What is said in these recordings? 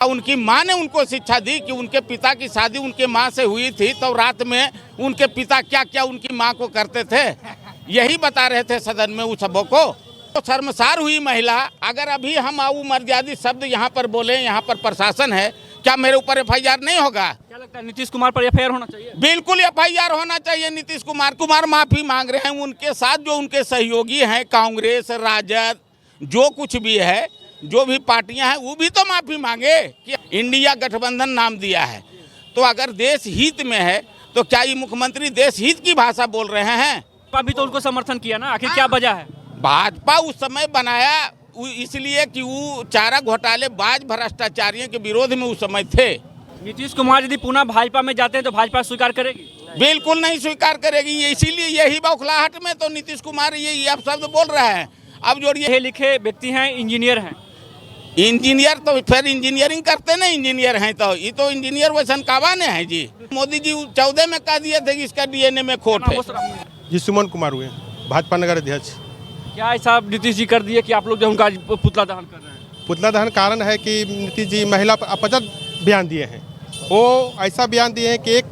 उनकी माँ ने उनको शिक्षा दी कि उनके पिता की शादी उनके माँ से हुई थी, तो रात में उनके पिता क्या क्या उनकी माँ को करते थे, यही बता रहे थे सदन में उस सबों को। तो शर्मसार हुई महिला। अगर अभी हम अमर्यादित शब्द यहाँ पर बोले, यहाँ पर प्रशासन है, क्या मेरे ऊपर एफआईआर नहीं होगा? क्या लगता है नीतीश कुमार पर एफआईआर होना चाहिए? बिल्कुल एफआईआर होना चाहिए। नीतीश कुमार माफी मांग रहे हैं। उनके साथ जो उनके सहयोगी हैं, कांग्रेस, राजद, जो कुछ भी है, जो भी पार्टियां हैं, वो भी तो माफी मांगे कि इंडिया गठबंधन नाम दिया है। तो अगर देश हित में है तो क्या ये मुख्यमंत्री देश हित की भाषा बोल रहे हैं? अभी तो उनको समर्थन किया ना, आखिर क्या वजह है? भाजपा उस समय बनाया इसलिए कि वो चारा घोटाले बाज भ्रष्टाचारियों के विरोध में उस समय थे। नीतीश कुमार यदि पुनः भाजपा में जाते हैं तो भाजपा स्वीकार करेगी? बिल्कुल नहीं स्वीकार करेगी। इसीलिए यही बौखलाहट में तो नीतीश कुमार ये अब शब्द बोल रहे हैं। अब जो ये लिखे व्यक्ति हैं, इंजीनियर हैं। इंजीनियर तो फिर इंजीनियरिंग करते ना, इंजीनियर हैं तो ये तो इंजीनियर वैसन कावाने हैं जी। मोदी जी 14 में कह दिए थे कि इसका डीएनए में खोट है। जी सुमन कुमार हुए, भाजपा नगर अध्यक्ष। क्या ऐसा नीतीश जी कर दिए कि आप लोग जो उनका पुतला दहन कर रहे हैं? पुतला दहन कारण है कि नीतीश जी महिला पर अपजद बयान दिए हैं। वो ऐसा बयान दिए हैं कि एक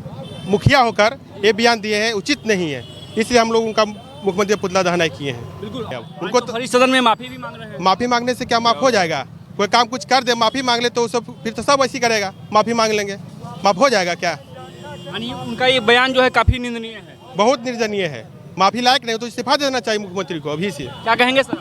मुखिया होकर ये बयान दिए हैं, उचित नहीं है। इसलिए हम लोग उनका मुख्यमंत्री पुतला दहन किए हैं। बिल्कुल। उनको तो सदन में माफी भी मांग रहे हैं। माफी मांगने से क्या माफ हो जाएगा? कोई काम कुछ कर दे, माफी मांग ले तो सब फिर तो सब ऐसी करेगा। माफी मांग लेंगे, माफ हो जाएगा क्या? यानी उनका ये बयान जो है काफी निंदनीय है, बहुत निर्दयनीय है। माफी लायक नहीं तो इस्तीफा देना चाहिए मुख्यमंत्री को अभी से। क्या कहेंगे सर?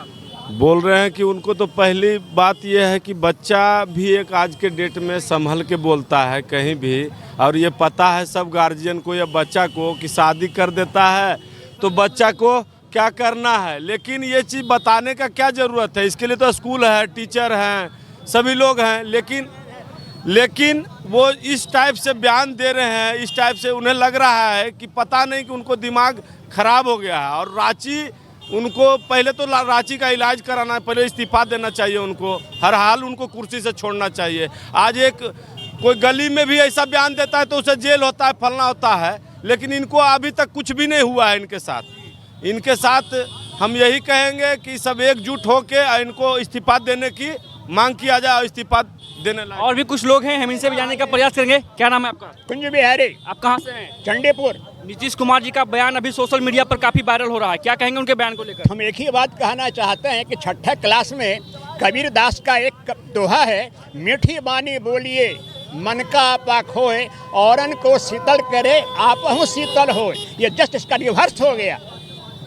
बोल रहे हैं कि उनको तो पहली बात यह है कि बच्चा भी एक आज के डेट में संभल के बोलता है कहीं भी, और ये पता है सब गार्जियन को या बच्चा को कि शादी कर देता है तो बच्चा को क्या करना है। लेकिन ये चीज़ बताने का क्या ज़रूरत है? इसके लिए तो स्कूल है, टीचर हैं, सभी लोग हैं। लेकिन वो इस टाइप से बयान दे रहे हैं, इस टाइप से उन्हें लग रहा है कि पता नहीं कि उनको दिमाग खराब हो गया है। और रांची, उनको पहले तो रांची का इलाज कराना है, पहले इस्तीफा देना चाहिए उनको। हर हाल उनको कुर्सी से छोड़ना चाहिए। आज एक कोई गली में भी ऐसा बयान देता है तो उसे जेल होता है, फलना होता है। लेकिन इनको अभी तक कुछ भी नहीं हुआ है इनके साथ हम यही कहेंगे कि सब एकजुट होकर इनको इस्तीफा देने की मांग किया जाए और इस्तीफा देने लगे। और भी कुछ लोग हैं, हम इनसे भी जानने का प्रयास करेंगे। क्या नाम है आपका? कुंज बिहारी, आप कहाँ से हैं? चंडीपुर। नीतीश कुमार जी का बयान अभी सोशल मीडिया पर काफी वायरल हो रहा है, क्या कहेंगे उनके बयान को लेकर? हम एक ही बात कहना चाहते हैं कि छठा क्लास में कबीर दास का एक दोहा है, मीठी बानी बोलिए मन का आपा खोए, औरन को शीतल करे आपहु शीतल हो। ये जस्ट इसका रिवर्स हो गया।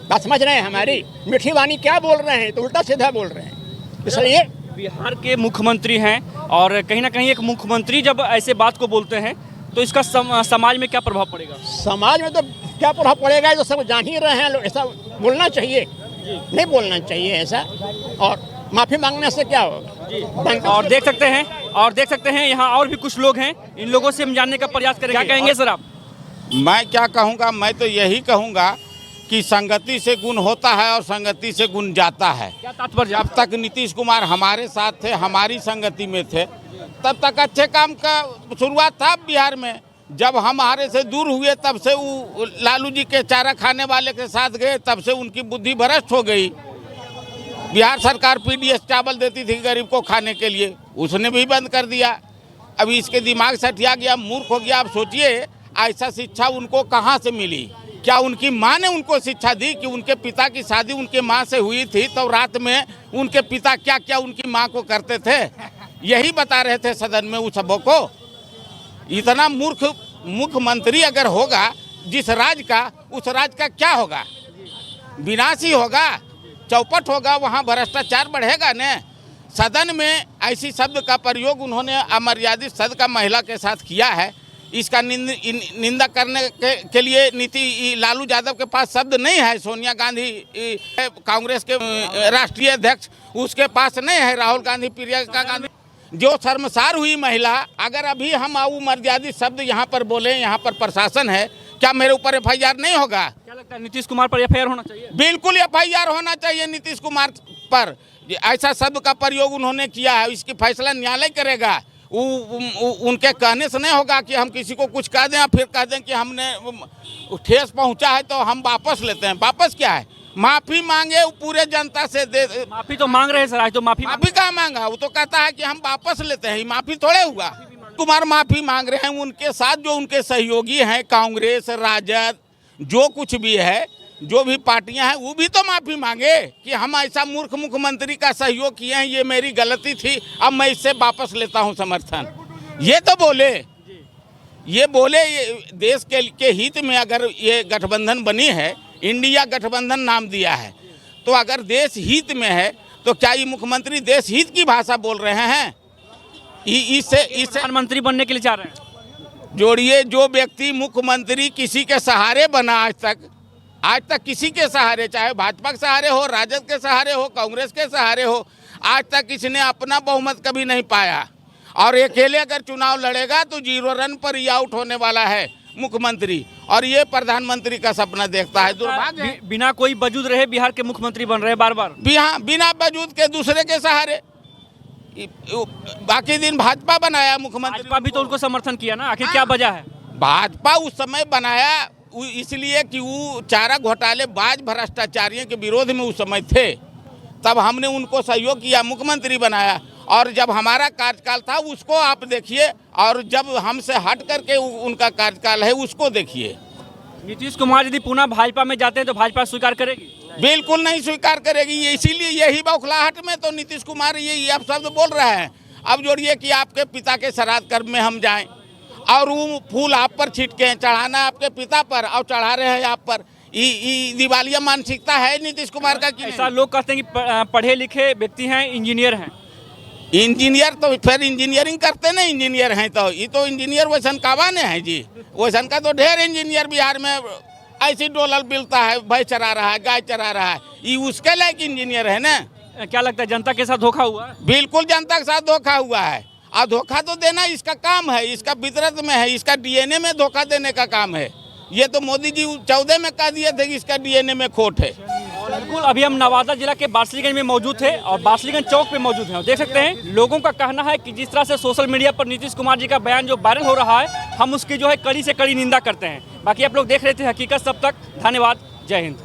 बात समझ रहे हैं हमारी? मीठी वाणी क्या बोल रहे हैं, तो उल्टा सीधा बोल रहे हैं। इसलिए बिहार के मुख्यमंत्री हैं और कहीं ना कहीं एक मुख्यमंत्री जब ऐसे बात को बोलते हैं तो इसका समाज में क्या प्रभाव पड़ेगा? समाज में तो क्या प्रभाव पड़ेगा, जो सब जान ही रहे हैं। ऐसा बोलना चाहिए नहीं, बोलना चाहिए ऐसा। और माफी मांगने से क्या होगा? और देख सकते हैं यहाँ और भी कुछ लोग हैं, इन लोगों से हम जानने का प्रयास करेंगे। क्या कहेंगे सर आप? मैं क्या कहूँगा, मैं तो यही कहूँगा कि संगति से गुण होता है और संगति से गुण जाता है। क्या तात्पर्य? जब तक नीतीश कुमार हमारे साथ थे, हमारी संगति में थे, तब तक अच्छे काम का शुरुआत था बिहार में। जब हमारे से दूर हुए तब से वो लालू जी के चारा खाने वाले के साथ गए, तब से उनकी बुद्धि भ्रष्ट हो गई। बिहार सरकार पीडीएस चावल देती थी गरीब को खाने के लिए, उसने भी बंद कर दिया। अभी इसके दिमाग सटिया गया, मूर्ख हो गया। अब सोचिए ऐसा शिक्षा उनको कहाँ से मिली? क्या उनकी माँ ने उनको शिक्षा दी कि उनके पिता की शादी उनके माँ से हुई थी, तो रात में उनके पिता क्या क्या उनकी माँ को करते थे, यही बता रहे थे सदन में उस सबों को। इतना मूर्ख मुख्यमंत्री अगर होगा जिस राज्य का, उस राज्य का क्या होगा? विनाशी होगा, चौपट होगा, वहाँ भ्रष्टाचार बढ़ेगा न। सदन में ऐसी शब्द का प्रयोग उन्होंने अमर्यादित शब्द का महिला के साथ किया है। इसका निंदा करने के लिए लालू यादव के पास शब्द नहीं है। सोनिया गांधी कांग्रेस के राष्ट्रीय अध्यक्ष, उसके पास नहीं है। राहुल गांधी, प्रियंका गांधी, जो शर्मसार हुई महिला। अगर अभी हम अमर्यादित शब्द यहाँ पर बोले, यहाँ पर प्रशासन है, क्या मेरे ऊपर एफआईआर नहीं होगा? क्या लगता है नीतीश कुमार पर एफआईआर होना चाहिए? बिल्कुल एफआईआर होना चाहिए नीतीश कुमार पर। ऐसा शब्द का प्रयोग उन्होंने किया है, इसकी फैसला न्यायालय करेगा। उनके कहने से नहीं होगा कि हम किसी को कुछ कह दें और फिर कह दें कि हमने ठेस पहुंचा है तो हम वापस लेते हैं। वापस क्या है? माफी मांगे, वो पूरे जनता से दे। माफी तो मांग रहे हैं सर, आज तो माफी माफी कहाँ मांगा? वो तो कहता है कि हम वापस लेते हैं, माफी थोड़े हुआ। कुमार माफी मांग रहे हैं, उनके साथ जो उनके सहयोगी हैं, कांग्रेस, राजद, जो कुछ भी है, जो भी पार्टियां हैं, वो भी तो माफी मांगे कि हम ऐसा मूर्ख मुख्यमंत्री का सहयोग किए हैं, ये मेरी गलती थी, अब मैं इससे वापस लेता हूं समर्थन। ये तो बोले, ये देश के हित में अगर ये गठबंधन बनी है, इंडिया गठबंधन नाम दिया है, तो अगर देश हित में है तो क्या ये मुख्यमंत्री देश हित की भाषा बोल रहे हैं? इससे प्रधानमंत्री बनने के लिए चाह रहे हैं। जोड़िए, जो व्यक्ति मुख्यमंत्री किसी के सहारे बना आज तक किसी के सहारे, चाहे भाजपा के सहारे हो, राजद के सहारे हो, कांग्रेस के सहारे हो, आज तक इसने अपना बहुमत कभी नहीं पाया। और अकेले अगर चुनाव लड़ेगा तो 0 रन पर ही आउट होने वाला है मुख्यमंत्री, और ये प्रधानमंत्री का सपना देखता है। दुर्भाग्य है। बिना कोई वजूद रहे बिहार के मुख्यमंत्री बन रहे हैं बार बार। बिना वजूद के दूसरे के सहारे। बाकी दिन भाजपा बनाया मुख्यमंत्री, भाजपा भी तो उनको समर्थन किया ना, आखिर क्या वजह है? भाजपा उस समय बनाया इसलिए कि वो चारा घोटालेबाज भ्रष्टाचारियों के विरोध में उस समय थे, तब हमने उनको सहयोग किया, मुख्यमंत्री बनाया। और जब हमारा कार्यकाल था उसको आप देखिए, और जब हमसे हट करके उनका कार्यकाल है उसको देखिए। नीतीश कुमार यदि पुनः भाजपा में जाते हैं तो भाजपा स्वीकार करेगी? बिल्कुल नहीं स्वीकार करेगी। इसीलिए यही बौखलाहट में तो नीतीश कुमार ये अब शब्द बोल रहे हैं। अब जोड़िए कि आपके पिता के श्राद्ध कर्म में हम जाएं और वो फूल आप पर छिटके, चढ़ाना आपके पिता पर और चढ़ा रहे हैं आप पर। दिवालिया मानसिकता है नीतीश कुमार का कि ऐसा लोग कहते हैं कि पढ़े लिखे व्यक्ति हैं, इंजीनियर हैं। इंजीनियर तो फिर इंजीनियरिंग करते ना, इंजीनियर हैं तो ये तो इंजीनियर वैसन कावाने हैं जी। वैसन का तो ढेर इंजीनियर बिहार में ऐसी डोलर मिलता है, भैंस चरा रहा है, गाय चरा रहा है, ये उसके लायक इंजीनियर है ना। क्या लगता है जनता के साथ धोखा हुआ है? बिल्कुल जनता के साथ धोखा हुआ है, और धोखा तो देना इसका काम है, इसका फितरत में है, इसका डीएनए में धोखा देने का काम है। ये तो मोदी जी 14 में कह दिए थे कि इसका डीएनए में खोट है। बिल्कुल, अभी हम नवादा जिला के बार्सिलीगंज में मौजूद थे और बार्सिलीगंज चौक पे मौजूद हैं। देख सकते हैं लोगों का कहना है कि जिस तरह से सोशल मीडिया पर नीतीश कुमार जी का बयान जो वायरल हो रहा है, हम उसकी जो है कड़ी से कड़ी निंदा करते हैं। बाकी आप लोग देख रहे थे हकीकत सब तक। धन्यवाद, जय हिंद।